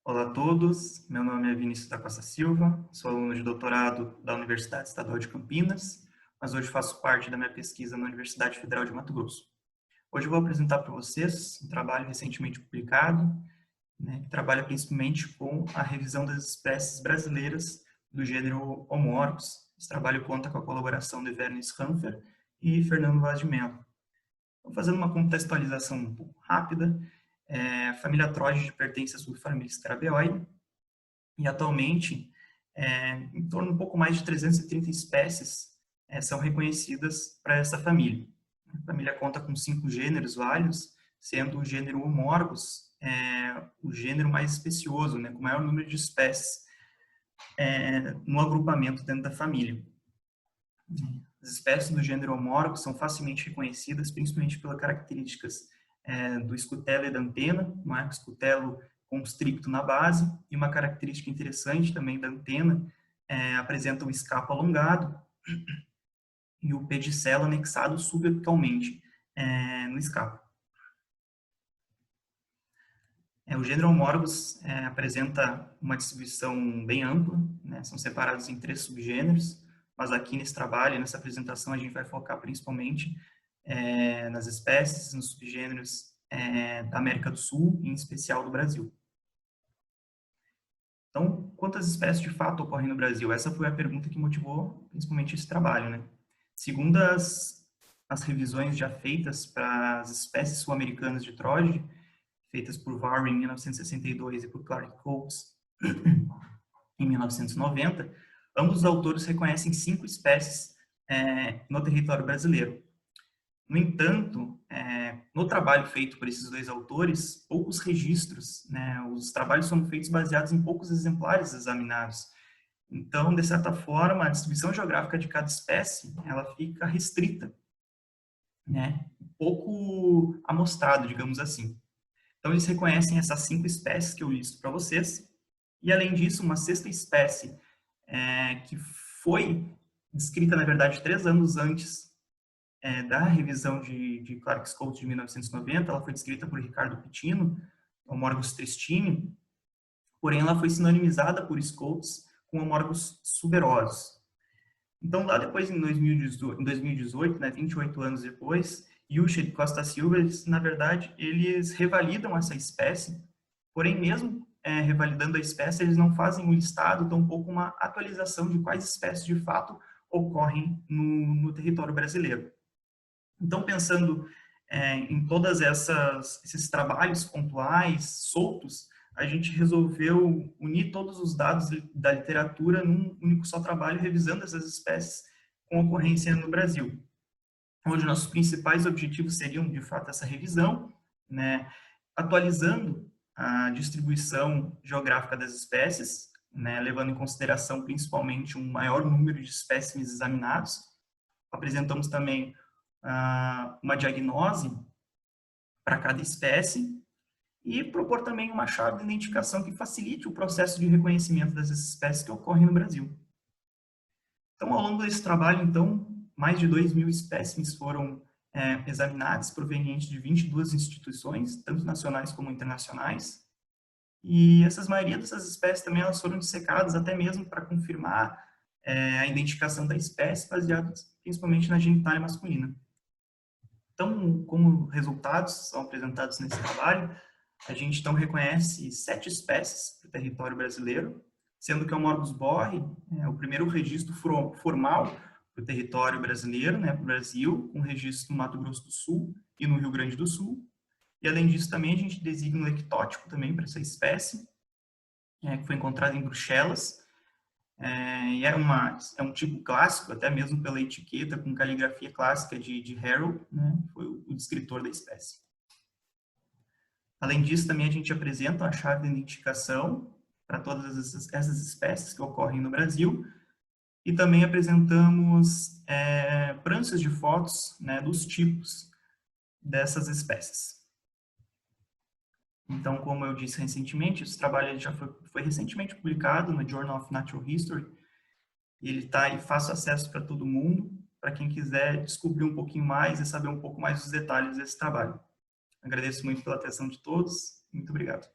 Olá a todos, meu nome é Vinícius da Costa Silva, sou aluno de doutorado da Universidade Estadual de Campinas, mas hoje faço parte da minha pesquisa na Universidade Federal de Mato Grosso. Hoje eu vou apresentar para vocês um trabalho recentemente publicado, que trabalha principalmente com a revisão das espécies brasileiras do gênero Homorgus. Esse trabalho conta com a colaboração de Werner Schramfer e Fernando Vaz de Mello. Então, fazendo uma contextualização um pouco rápida, a família Troide pertence à subfamília Scarabeoide e atualmente em torno de um pouco mais de 330 espécies são reconhecidas para essa família. A família conta com 5 gêneros válidos, sendo o gênero Homorgus o gênero mais especioso, com o maior número de espécies no agrupamento dentro da família. As espécies do gênero Homorgus são facilmente reconhecidas, principalmente pelas características do escutelo e da antena, escutelo constricto na base, e uma característica interessante também da antena, apresenta o escapo alongado e o pedicelo anexado subapicalmente no escapo. O gênero Homorgus apresenta uma distribuição bem ampla, são separados em 3 subgêneros, mas aqui nesse trabalho, nessa apresentação, a gente vai focar principalmente nas espécies, nos subgêneros da América do Sul, em especial do Brasil. Então, quantas espécies de fato ocorrem no Brasil? Essa foi a pergunta que motivou principalmente esse trabalho, Segundo as revisões já feitas para as espécies sul-americanas de Troide, feitas por Warren em 1962 e por Clark Coates em 1990, ambos os autores reconhecem 5 espécies no território brasileiro. No entanto, no trabalho feito por esses 2 autores, poucos registros, os trabalhos são feitos baseados em poucos exemplares examinados. Então, de certa forma, a distribuição geográfica de cada espécie, ela fica restrita, pouco amostrado, digamos assim. Então, eles reconhecem essas 5 espécies que eu listo para vocês, e além disso, uma 6ª espécie que foi descrita, na verdade, 3 anos antes da revisão de Clark Coates de 1990, ela foi descrita por Ricardo Pitino, Homorgus tristini, porém ela foi sinonimizada por Coates com Homorgus suberosus. Então, lá depois, em 2018, 28 anos depois, Yucha e Costa Silva, na verdade, eles revalidam essa espécie, porém, mesmo revalidando a espécie, eles não fazem um listado, tampouco uma atualização de quais espécies de fato ocorrem no território brasileiro. Então, pensando em todos esses trabalhos pontuais, soltos, a gente resolveu unir todos os dados da literatura num único só trabalho, revisando essas espécies com ocorrência no Brasil. Onde nossos principais objetivos seriam, de fato, essa revisão, atualizando a distribuição geográfica das espécies, levando em consideração principalmente um maior número de espécimes examinados. Apresentamos também uma diagnose para cada espécie e propor também uma chave de identificação que facilite o processo de reconhecimento dessas espécies que ocorrem no Brasil. Então, ao longo desse trabalho, mais de 2.000 espécimes foram examinados, provenientes de 22 instituições, tanto nacionais como internacionais, e maioria dessas espécies também elas foram dissecadas até mesmo para confirmar a identificação da espécie, baseadas principalmente na genitália masculina. Então, como resultados são apresentados nesse trabalho, a gente então reconhece 7 espécies para o território brasileiro, sendo que o Homorgus borre é o primeiro registro formal para o território brasileiro, para o Brasil, com registro no Mato Grosso do Sul e no Rio Grande do Sul. E além disso também a gente designa um ectótipo também para essa espécie, que foi encontrado em Bruxelas, e é um tipo clássico, até mesmo pela etiqueta, com caligrafia clássica de Harrow, foi o descritor da espécie. Além disso, também a gente apresenta a chave de identificação para todas essas espécies que ocorrem no Brasil, e também apresentamos pranchas de fotos dos tipos dessas espécies. Então, como eu disse recentemente, esse trabalho já foi recentemente publicado no Journal of Natural History, e ele está aí fácil acesso para todo mundo, para quem quiser descobrir um pouquinho mais e saber um pouco mais dos detalhes desse trabalho. Agradeço muito pela atenção de todos. Muito obrigado.